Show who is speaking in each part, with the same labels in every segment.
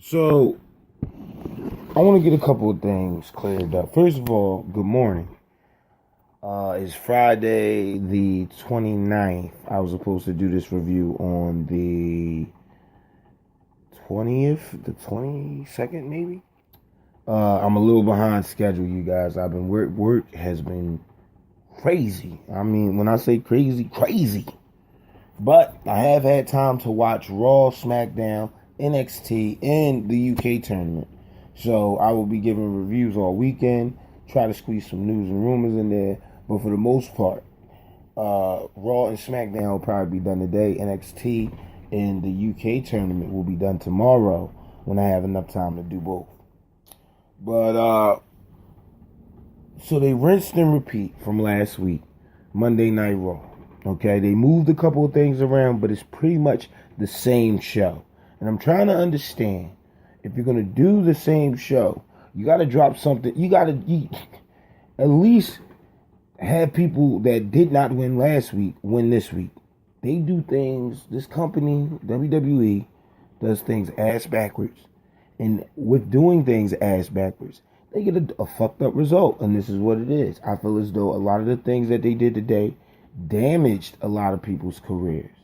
Speaker 1: So, I want to get a couple of things cleared up. First of all, good morning. It's Friday the 29th. I was supposed to do this review on the 20th, the 22nd maybe. I'm a little behind schedule, you guys. I've been work has been crazy. I mean, when I say crazy, crazy. But I have had time to watch Raw, SmackDown, NXT, and the UK tournament. So I will be giving reviews all weekend, try to squeeze some news and rumors in there. But for the most part, Raw and SmackDown will probably be done today. NXT and the UK tournament will be done tomorrow when I have enough time to do both. But, so they rinsed and repeat from last week, Monday Night Raw. Okay, they moved a couple of things around, but it's pretty much the same show. And I'm trying to understand, if you're going to do the same show, you got to drop something. You got to at least have people that did not win last week win this week. They do things, this company, WWE, does things ass backwards. And with doing things ass backwards, they get a fucked up result. And this is what it is. I feel as though a lot of the things that they did today damaged a lot of people's careers,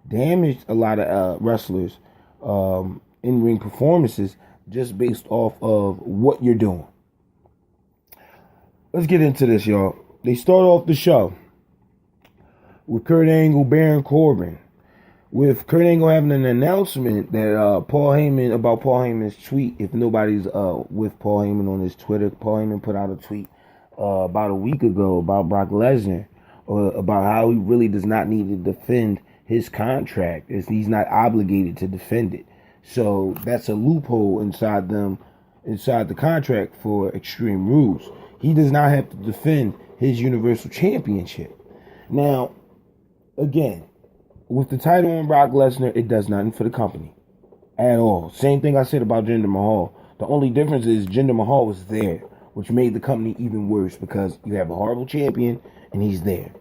Speaker 1: damaged a lot of wrestlers' in-ring performances just based off of what you're doing. Let's get into this, y'all. They start off the show with Kurt Angle, Baron Corbin, with Kurt Angle having an announcement that Paul Heyman's tweet. If nobody's with Paul Heyman on his Twitter, Paul Heyman put out a tweet about a week ago about Brock Lesnar, about how he really does not need to defend his contract, as he's not obligated to defend it. So that's a loophole inside the contract for Extreme Rules. He does not have to defend his Universal Championship. Now, again, with the title on Brock Lesnar, it does nothing for the company at all. Same thing I said about Jinder Mahal. The only difference is Jinder Mahal was there, which made the company even worse because you have a horrible champion and he's there.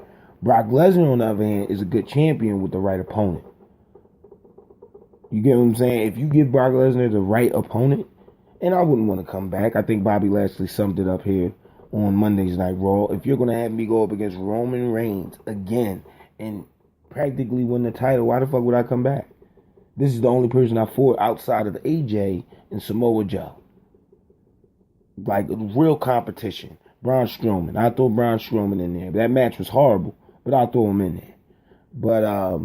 Speaker 1: Brock Lesnar, on the other hand, is a good champion with the right opponent. You get what I'm saying? If you give Brock Lesnar the right opponent, and I wouldn't want to come back. I think Bobby Lashley summed it up here on Monday's Night Raw. If you're going to have me go up against Roman Reigns again and practically win the title, why the fuck would I come back? This is the only person I fought outside of AJ and Samoa Joe. Like, real competition. Braun Strowman. I throw Braun Strowman in there. That match was horrible, but I'll throw him in there. But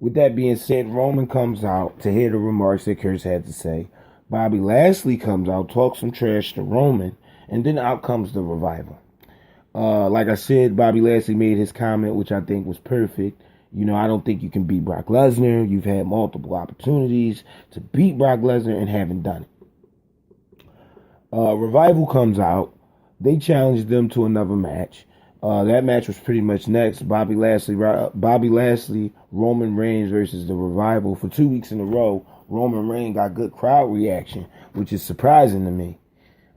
Speaker 1: with that being said, Roman comes out to hear the remarks that Kurt had to say. Bobby Lashley comes out, talks some trash to Roman, and then out comes the Revival. Like I said, Bobby Lashley made his comment, which I think was perfect. You know, I don't think you can beat Brock Lesnar. You've had multiple opportunities to beat Brock Lesnar and haven't done it. Revival comes out. They challenged them to another match. That match was pretty much next. Bobby Lashley, Roman Reigns versus the Revival. For 2 weeks in a row, Roman Reigns got good crowd reaction, which is surprising to me.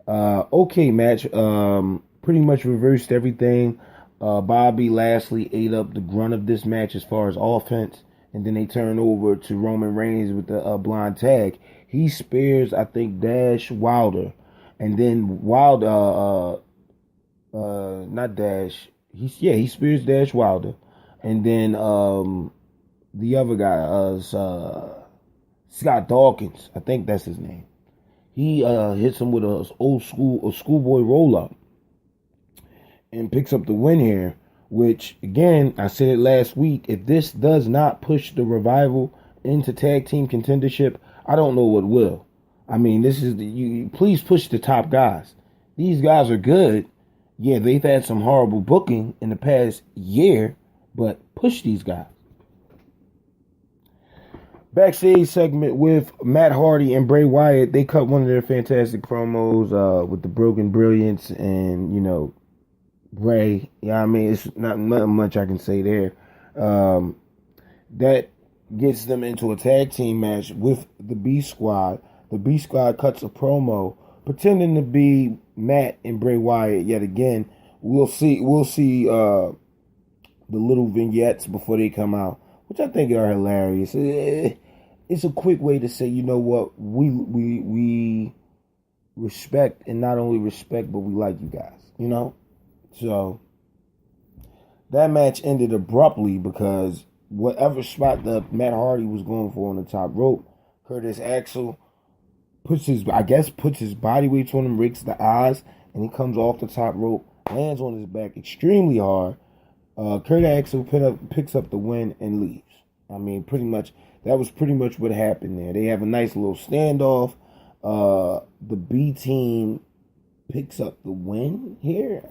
Speaker 1: Okay match. Pretty much reversed everything. Bobby Lashley ate up the grunt of this match as far as offense, and then they turn over to Roman Reigns with the blind tag. He spares, I think, Dash Wilder, and then not Dash. He spears Dash Wilder, and then the other guy, Scott Dawkins, I think that's his name. He hits him with a schoolboy roll up, and picks up the win here. Which, again, I said it last week. If this does not push the Revival into tag team contendership, I don't know what will. I mean, this is please push the top guys. These guys are good. Yeah, they've had some horrible booking in the past year, but push these guys. Backstage segment with Matt Hardy and Bray Wyatt. They cut one of their fantastic promos with the Broken Brilliance and, you know, Bray. Yeah, I mean, it's not much I can say there. That gets them into a tag team match with the B Squad. The B Squad cuts a promo pretending to be Matt and Bray Wyatt yet again. We'll see the little vignettes before they come out, which I think are hilarious. it's a quick way to say, you know what, we respect, and not only respect, but we like you guys, you know? So that match ended abruptly because whatever spot that Matt Hardy was going for on the top rope, Curtis Axel puts his body weight on him, rakes the eyes, and he comes off the top rope, lands on his back extremely hard. Curtis Axel picks up the win and leaves. I mean, that was pretty much what happened there. They have a nice little standoff. The B team picks up the win here.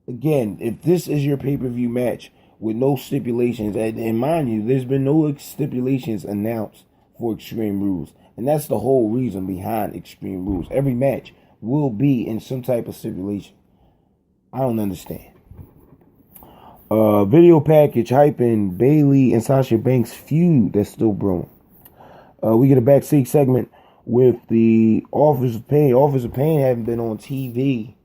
Speaker 1: Again, if this is your pay-per-view match with no stipulations, and mind you, there's been no stipulations announced for Extreme Rules. And that's the whole reason behind Extreme Rules. Every match will be in some type of stipulation. I don't understand. Video package hyping Bayley and Sasha Banks feud that's still brewing. We get a backstage segment with the Authors of Pain. Authors of Pain haven't been on TV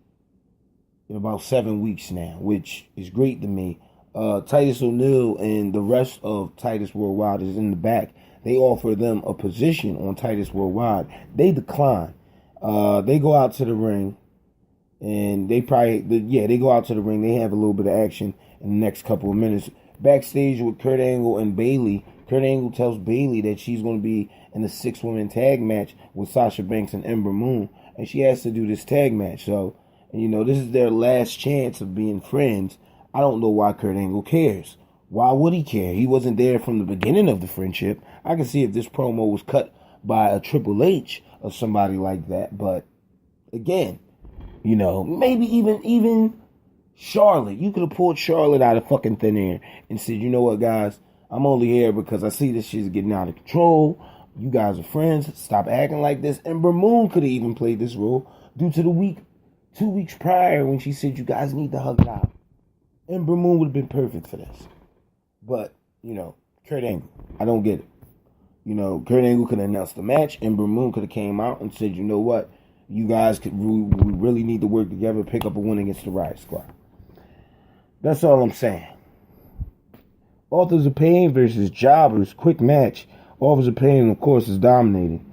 Speaker 1: in about 7 weeks now, which is great to me. Titus O'Neil and the rest of Titus Worldwide is in the back. They offer them a position on Titus Worldwide. They decline. They go out to the ring, and they go out to the ring. They have a little bit of action in the next couple of minutes. Backstage with Kurt Angle and Bayley. Kurt Angle tells Bayley that she's going to be in a 6-woman tag match with Sasha Banks and Ember Moon, and she has to do this tag match. So, you know, this is their last chance of being friends. I don't know why Kurt Angle cares. Why would he care? He wasn't there from the beginning of the friendship. I can see if this promo was cut by a Triple H or somebody like that. But again, you know, maybe even Charlotte. You could have pulled Charlotte out of fucking thin air and said, you know what, guys, I'm only here because I see this shit's getting out of control. You guys are friends. Stop acting like this. Ember Moon could have even played this role due to the 2 weeks prior when she said you guys need to hug it out. Ember Moon would have been perfect for this. But, you know, Kurt Angle, I don't get it. You know, Kurt Angle could have announced the match. Ember Moon could have came out and said, you know what, you guys we really need to work together, pick up a win against the Riot Squad. That's all I'm saying. Authors of Pain versus Jobbers, quick match. Authors of Pain, of course, is dominating.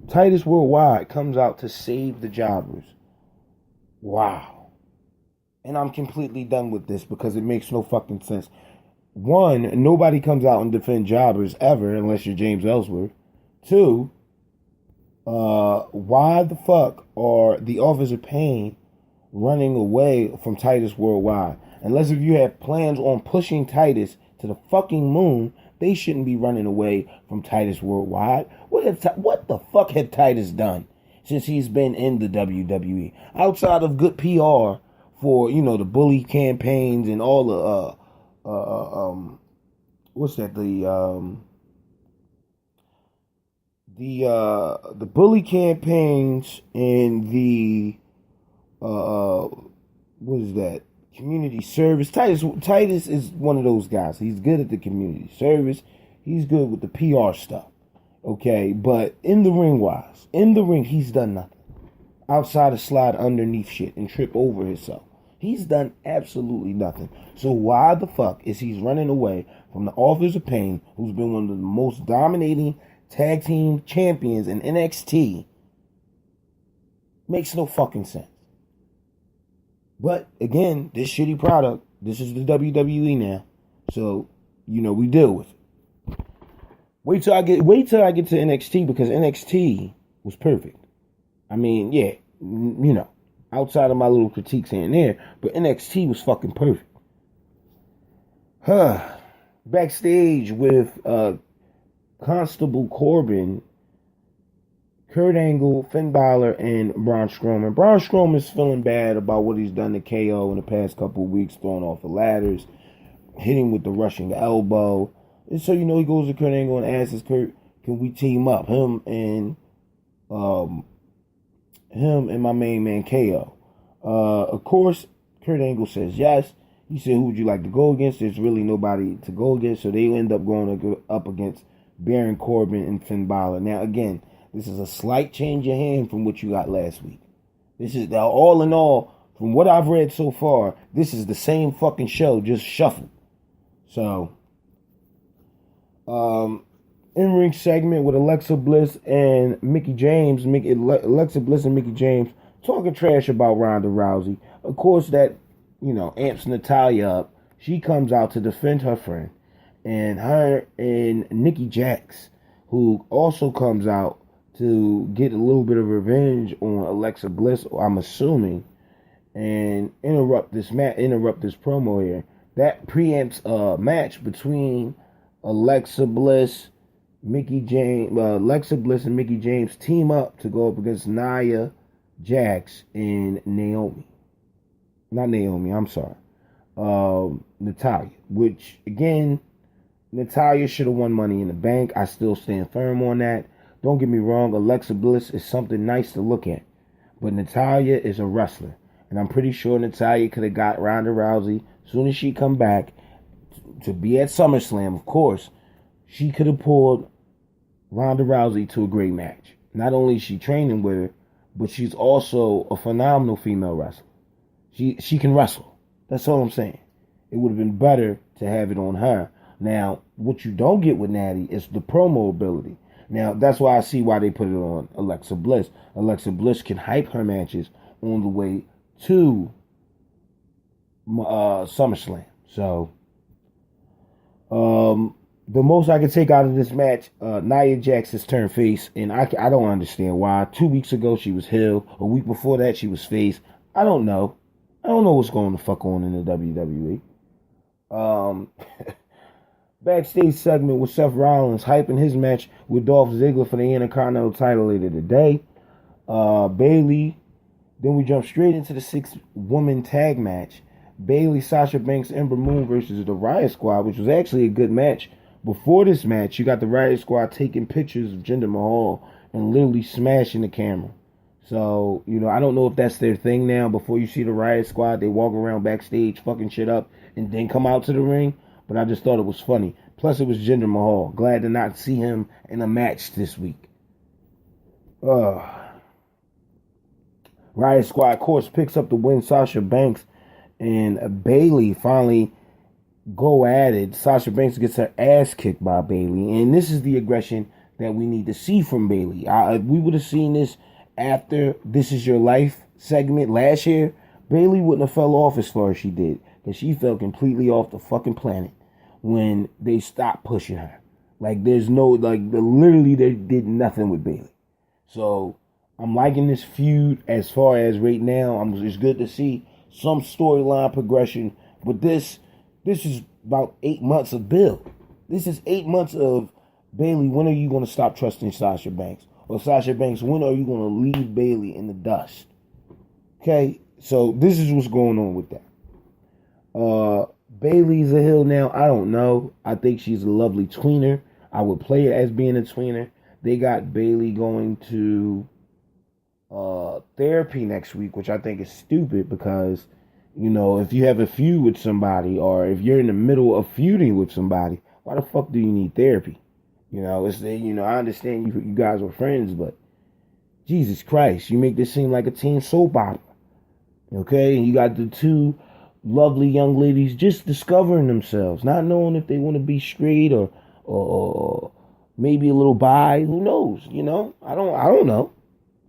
Speaker 1: Titus Worldwide comes out to save the Jobbers. Wow. And I'm completely done with this because it makes no fucking sense. One, nobody comes out and defend Jobbers ever unless you're James Ellsworth. Two, why the fuck are the Authors of Pain running away from Titus Worldwide? Unless if you have plans on pushing Titus to the fucking moon, they shouldn't be running away from Titus Worldwide. What the fuck had Titus done since he's been in the WWE? Outside of good PR for, you know, the bully campaigns and all the, the bully campaigns and the, community service. Titus is one of those guys. He's good at the community service. He's good with the PR stuff. Okay, but in the ring, he's done nothing. Outside of slide underneath shit and trip over himself. He's done absolutely nothing. So why the fuck is he running away from the Authors of Pain, who's been one of the most dominating tag team champions in NXT? Makes no fucking sense. But again, this shitty product, this is the WWE now. So, you know, we deal with it. Wait till I get to NXT, because NXT was perfect. I mean, yeah, you know, outside of my little critiques here and there, but NXT was fucking perfect. Backstage with Constable Corbin, Kurt Angle, Finn Balor, and Braun Strowman. Braun Strowman's feeling bad about what he's done to KO in the past couple of weeks, throwing off the ladders, hitting with the rushing elbow. And so, you know, he goes to Kurt Angle and asks Kurt, can we team up? Him and my main man KO. Of course, Kurt Angle says yes. He said, who would you like to go against? There's really nobody to go against, so they end up going up against Baron Corbin and Finn Balor. Now, again, this is a slight change of hand from what you got last week. This is, all in all, from what I've read so far, this is the same fucking show, just shuffled. So, In-ring segment with Alexa Bliss and Mickie James. Alexa Bliss and Mickie James talking trash about Ronda Rousey. Of course, that, amps Natalya up. She comes out to defend her friend. And her and Nikki Jax, who also comes out to get a little bit of revenge on Alexa Bliss, I'm assuming, and interrupt this promo here. That preempts a match between Alexa Bliss and Mickie James team up to go up against Nia Jax and Natalya. Which, again, Natalya should have won Money in the Bank. I still stand firm on that. Don't get me wrong, Alexa Bliss is something nice to look at. But Natalya is a wrestler. And I'm pretty sure Natalya could have got Ronda Rousey as soon as she come back to be at SummerSlam, of course. She could have pulled Ronda Rousey to a great match. Not only is she training with her, but she's also a phenomenal female wrestler. She can wrestle. That's all I'm saying. It would have been better to have it on her. Now, what you don't get with Natty is the promo ability. Now, that's why I see why they put it on Alexa Bliss. Alexa Bliss can hype her matches on the way to SummerSlam. So, the most I can take out of this match, Nia Jax has turned face, and I don't understand why. 2 weeks ago, she was heel. A week before that, she was face. I don't know. I don't know what's going the fuck on in the WWE. Backstage segment with Seth Rollins hyping his match with Dolph Ziggler for the Intercontinental title later today. Bayley. Then we jump straight into the 6-woman tag match. Bayley, Sasha Banks, Ember Moon versus the Riot Squad, which was actually a good match. Before this match, you got the Riot Squad taking pictures of Jinder Mahal and literally smashing the camera. So, I don't know if that's their thing now. Before you see the Riot Squad, they walk around backstage fucking shit up and then come out to the ring. But I just thought it was funny. Plus, it was Jinder Mahal. Glad to not see him in a match this week. Riot Squad, of course, picks up the win. Sasha Banks and Bayley finally go at it. Sasha Banks gets her ass kicked by Bayley. And this is the aggression that we need to see from Bayley. If we would have seen this after This Is Your Life segment last year, Bayley wouldn't have fell off as far as she did. Because she fell completely off the fucking planet when they stopped pushing her. Literally they did nothing with Bayley. So, I'm liking this feud as far as right now. It's good to see some storyline progression. But this is about 8 months of build. This is 8 months of Bayley. When are you going to stop trusting Sasha Banks? Or Sasha Banks, when are you going to leave Bayley in the dust? Okay, so this is what's going on with that. Bayley's a heel now. I don't know. I think she's a lovely tweener. I would play it as being a tweener. They got Bayley going to therapy next week, which I think is stupid because, if you have a feud with somebody or if you're in the middle of feuding with somebody, why the fuck do you need therapy? I understand you guys were friends, but Jesus Christ, you make this seem like a teen soap opera. Okay? And you got the two lovely young ladies just discovering themselves, not knowing if they want to be straight or maybe a little bi. Who knows? I don't know.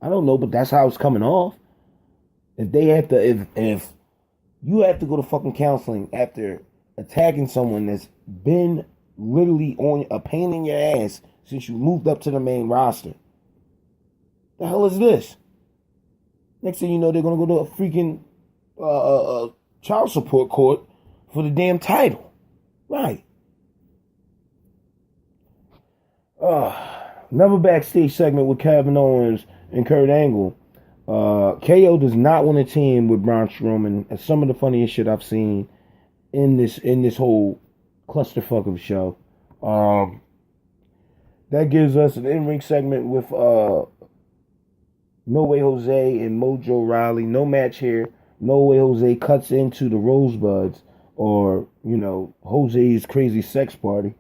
Speaker 1: I don't know, but that's how it's coming off. If you have to go to fucking counseling after attacking someone that's been literally on a pain in your ass since you moved up to the main roster, the hell is this? Next thing you know, they're gonna go to a freaking child support court for the damn title. Right. Another backstage segment with Kevin Owens and Kurt Angle. KO does not want to team with Braun Strowman. That's some of the funniest shit I've seen in this whole clusterfuck of show. That gives us an in-ring segment with No Way Jose and Mojo Rawley. No match here. No Way Jose cuts into the Rosebuds, or Jose's crazy sex party,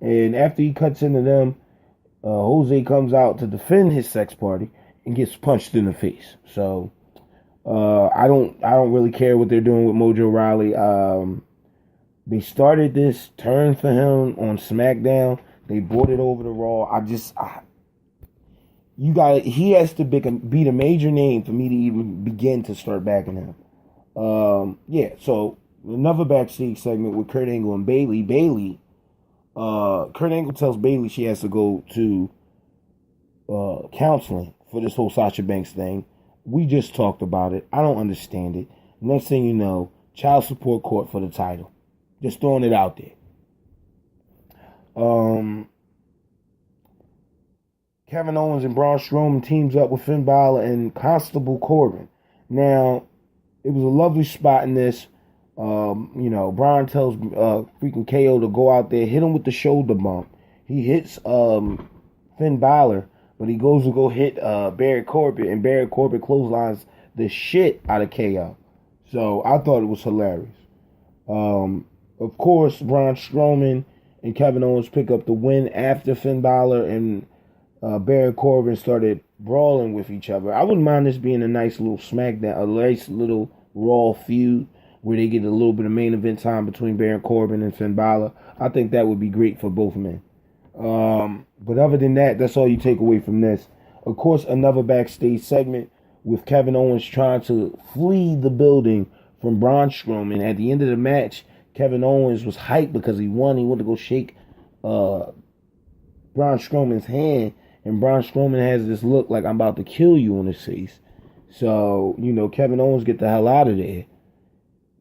Speaker 1: and after he cuts into them, Jose comes out to defend his sex party and gets punched in the face. So I don't really care what they're doing with Mojo Rawley. They started this turn for him on SmackDown They brought it over to Raw. He has to beat a major name for me to even begin to start backing him. So another backstage segment with Kurt Angle and Bayley. Kurt Angle tells Bayley she has to go to counseling for this whole Sasha Banks thing. We just talked about it. I don't understand it. Next thing you know, child support court for the title. Just throwing it out there. Kevin Owens and Braun Strowman teams up with Finn Balor and Constable Corbin. Now, it was a lovely spot in this. Braun tells freaking KO to go out there, hit him with the shoulder bump. He hits Finn Balor, but he goes to go hit Baron Corbin, and Baron Corbin clotheslines the shit out of KO. So I thought it was hilarious. Of course, Braun Strowman and Kevin Owens pick up the win after Finn Balor and Baron Corbin started brawling with each other. I wouldn't mind this being a nice little SmackDown, a nice little Raw feud where they get a little bit of main event time between Baron Corbin and Finn Balor. I think that would be great for both men. But other than that, that's all you take away from this. Of course, another backstage segment with Kevin Owens trying to flee the building from Braun Strowman. At the end of the match, Kevin Owens was hyped because he won. He wanted to go shake Braun Strowman's hand. And Braun Strowman has this look like I'm about to kill you on his face. So, Kevin Owens get the hell out of there.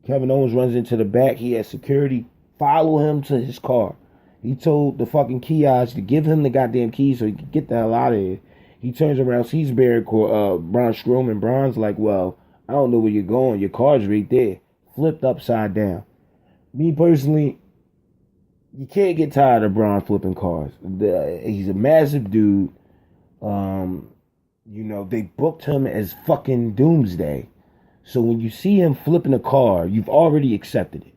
Speaker 1: Kevin Owens runs into the back. He has security follow him to his car. He told the fucking kiosk to give him the goddamn keys so he could get the hell out of here. He turns around, sees Braun Strowman. Braun's like, well, I don't know where you're going. Your car's right there. Flipped upside down. Me personally, you can't get tired of Braun flipping cars. He's a massive dude. They booked him as fucking Doomsday. So when you see him flipping a car, you've already accepted it.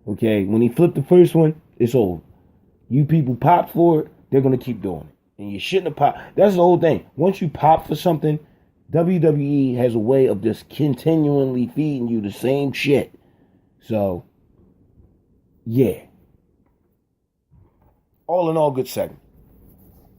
Speaker 1: Okay? When he flipped the first one, it's over. You people pop for it, they're going to keep doing it. And you shouldn't have popped. That's the whole thing. Once you pop for something, WWE has a way of just continually feeding you the same shit. So, yeah. All in all, good segment.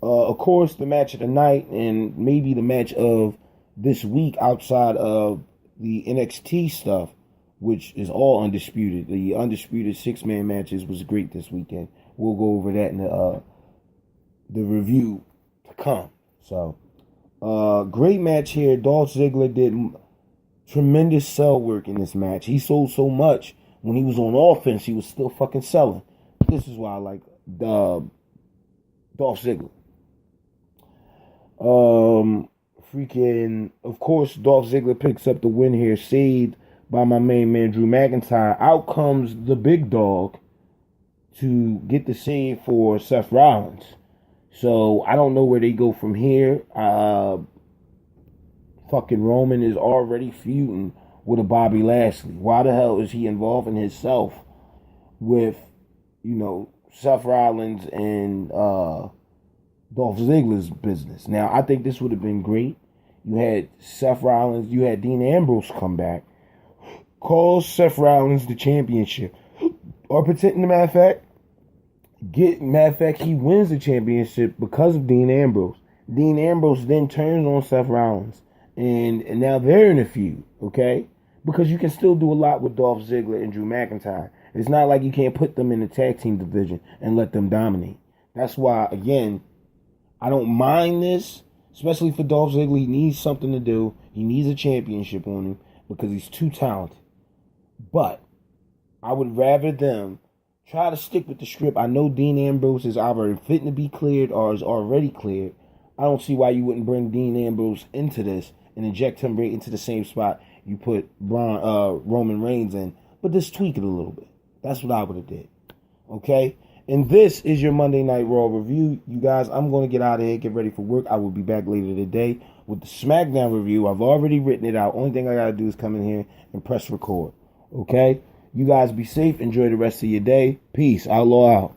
Speaker 1: Of course, the match of the night and maybe the match of this week outside of the NXT stuff, which is all undisputed. The undisputed 6-man matches was great this weekend. We'll go over that in the review to come. So, great match here. Dolph Ziggler did tremendous sell work in this match. He sold so much. When he was on offense, he was still fucking selling. This is why I like Dolph Ziggler. Of course, Dolph Ziggler picks up the win here, saved by my main man, Drew McIntyre. Out comes the big dog to get the save for Seth Rollins. So, I don't know where they go from here. Fucking Roman is already feuding with a Bobby Lashley. Why the hell is he involving himself with, Seth Rollins and Dolph Ziggler's business? Now, I think this would have been great. You had Seth Rollins, you had Dean Ambrose come back, call Seth Rollins the championship. Or pretend, matter of fact, he wins the championship because of Dean Ambrose. Dean Ambrose then turns on Seth Rollins. And now they're in a feud, okay? Because you can still do a lot with Dolph Ziggler and Drew McIntyre. It's not like you can't put them in the tag team division and let them dominate. That's why, again, I don't mind this, especially for Dolph Ziggler. He needs something to do. He needs a championship on him because he's too talented. But I would rather them try to stick with the script. I know Dean Ambrose is either fitting to be cleared or is already cleared. I don't see why you wouldn't bring Dean Ambrose into this and inject him right into the same spot you put Roman Reigns in. But just tweak it a little bit. That's what I would have did. Okay? And this is your Monday Night Raw review. You guys, I'm going to get out of here, get ready for work. I will be back later today with the SmackDown review. I've already written it out. Only thing I got to do is come in here and press record. Okay? You guys be safe. Enjoy the rest of your day. Peace. Outlaw out.